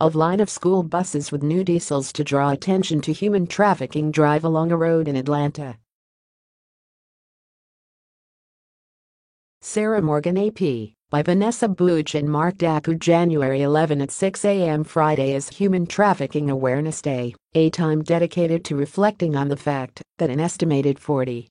A line of school buses with new diesels to draw attention to human trafficking drive along a road in Atlanta. Sarah Morgan AP, by Vanessa Buch and Mark Daku. January 11 at 6 a.m. Friday is Human Trafficking Awareness Day, a time dedicated to reflecting on the fact that an estimated 43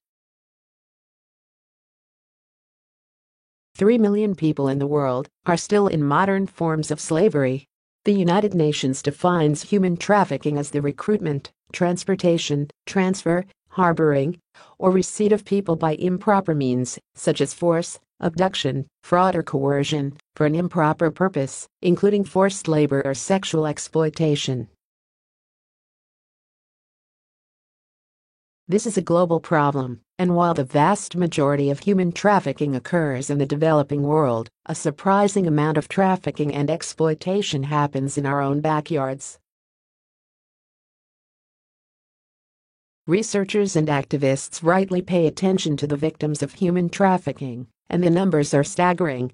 million people in the world are still in modern forms of slavery. The United Nations defines human trafficking as the recruitment, transportation, transfer, harboring, or receipt of people by improper means, such as force, abduction, fraud or coercion, for an improper purpose, including forced labor or sexual exploitation. This is a global problem, and while the vast majority of human trafficking occurs in the developing world, a surprising amount of trafficking and exploitation happens in our own backyards. Researchers and activists rightly pay attention to the victims of human trafficking, and the numbers are staggering.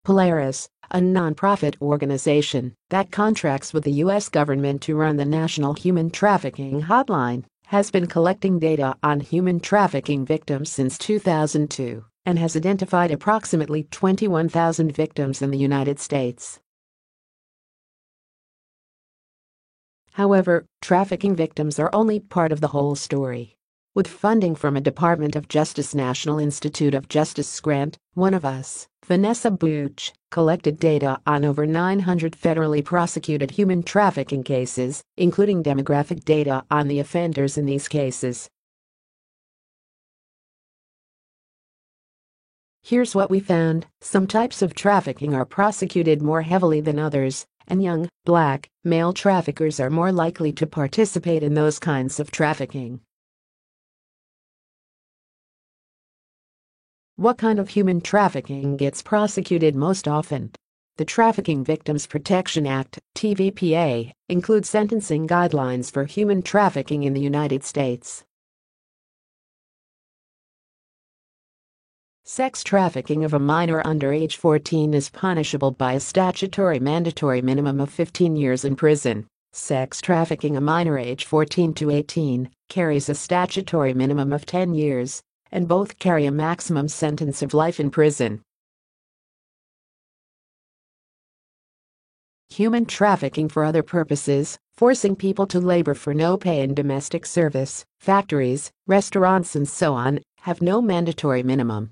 Polaris, a nonprofit organization that contracts with the U.S. government to run the National Human Trafficking Hotline, has been collecting data on human trafficking victims since 2002 and has identified approximately 21,000 victims in the United States. However, trafficking victims are only part of the whole story. With funding from a Department of Justice National Institute of Justice grant, one of us, Vanessa Buch, collected data on over 900 federally prosecuted human trafficking cases, including demographic data on the offenders in these cases. Here's what we found. Some types of trafficking are prosecuted more heavily than others, and young, black, male traffickers are more likely to participate in those kinds of trafficking. What kind of human trafficking gets prosecuted most often? The Trafficking Victims Protection Act, TVPA, includes sentencing guidelines for human trafficking in the United States. Sex trafficking of a minor under age 14 is punishable by a statutory mandatory minimum of 15 years in prison. Sex trafficking a minor age 14 to 18 carries a statutory minimum of 10 years, and both carry a maximum sentence of life in prison. Human trafficking for other purposes, forcing people to labor for no pay in domestic service, factories, restaurants and so on, have no mandatory minimum.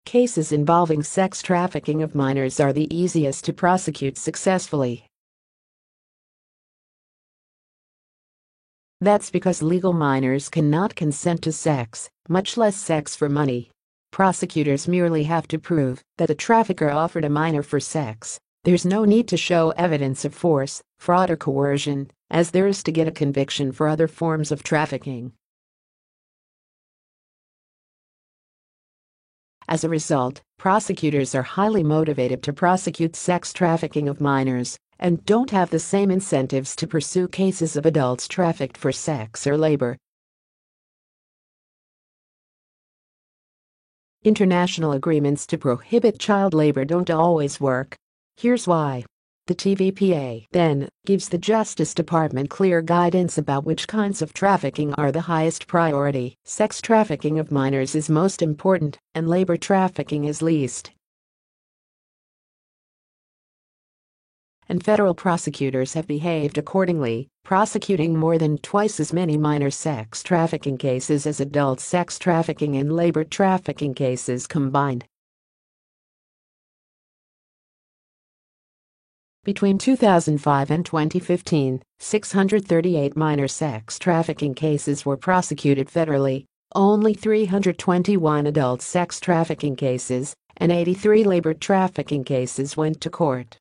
Cases involving sex trafficking of minors are the easiest to prosecute successfully. That's because legal minors cannot consent to sex, much less sex for money. Prosecutors merely have to prove that the trafficker offered a minor for sex. There's no need to show evidence of force, fraud or coercion, as there is to get a conviction for other forms of trafficking. As a result, prosecutors are highly motivated to prosecute sex trafficking of minors, and don't have the same incentives to pursue cases of adults trafficked for sex or labor. International agreements to prohibit child labor don't always work. Here's why. The TVPA then gives the Justice Department clear guidance about which kinds of trafficking are the highest priority. Sex trafficking of minors is most important, and labor trafficking is least. And federal prosecutors have behaved accordingly, prosecuting more than twice as many minor sex trafficking cases as adult sex trafficking and labor trafficking cases combined. Between 2005 and 2015, 638 minor sex trafficking cases were prosecuted federally, only 321 adult sex trafficking cases, and 83 labor trafficking cases went to court.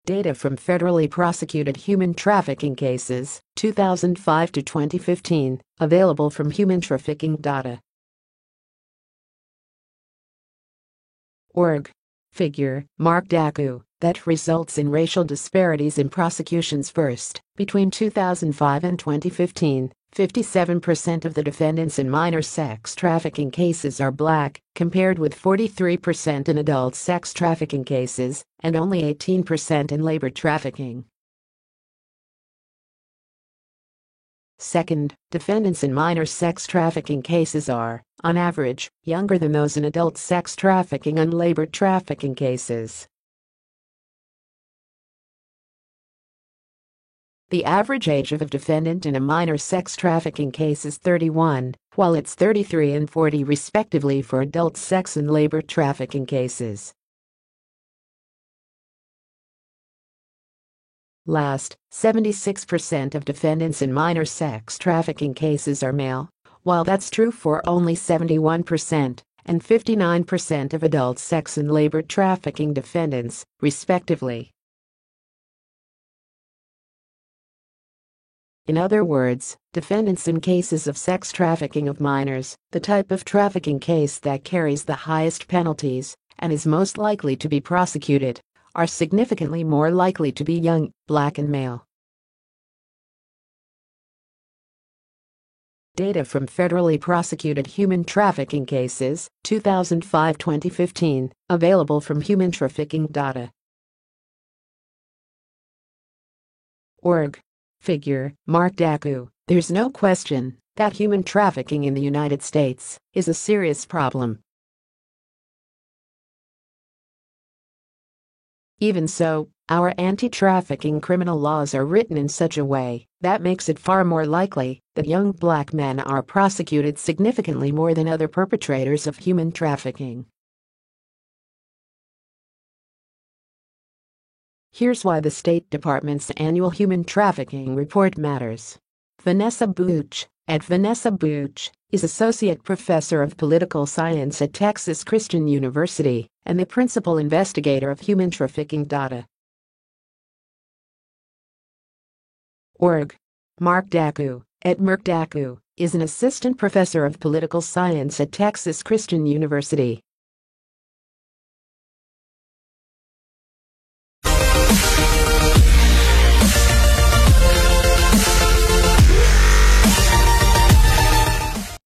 Data from federally prosecuted human trafficking cases, 2005 to 2015, available from Human Trafficking Data. Org. Figure, Mark Daku, that results in racial disparities in prosecutions. First, between 2005 and 2015, 57% of the defendants in minor sex trafficking cases are black, compared with 43% in adult sex trafficking cases and only 18% in labor trafficking. Second, defendants in minor sex trafficking cases are, on average, younger than those in adult sex trafficking and labor trafficking cases. The average age of a defendant in a minor sex trafficking case is 31, while it's 33 and 40 respectively for adult sex and labor trafficking cases. Last, 76% of defendants in minor sex trafficking cases are male, while that's true for only 71% and 59% of adult sex and labor trafficking defendants, respectively. In other words, defendants in cases of sex trafficking of minors, the type of trafficking case that carries the highest penalties and is most likely to be prosecuted, are significantly more likely to be young, black and male. Data from federally prosecuted human trafficking cases, 2005-2015, available from Human Trafficking Data. Org. Figure, Mark Daku. There's no question that human trafficking in the United States is a serious problem. Even so, our anti-trafficking criminal laws are written in such a way that makes it far more likely that young black men are prosecuted significantly more than other perpetrators of human trafficking. Here's why the State Department's annual human trafficking report matters. Vanessa Buch, Vanessa Buch, is Associate Professor of Political Science at Texas Christian University and the Principal Investigator of Human Trafficking Data. Org. Mark Daku, Mark Daku, is an Assistant Professor of Political Science at Texas Christian University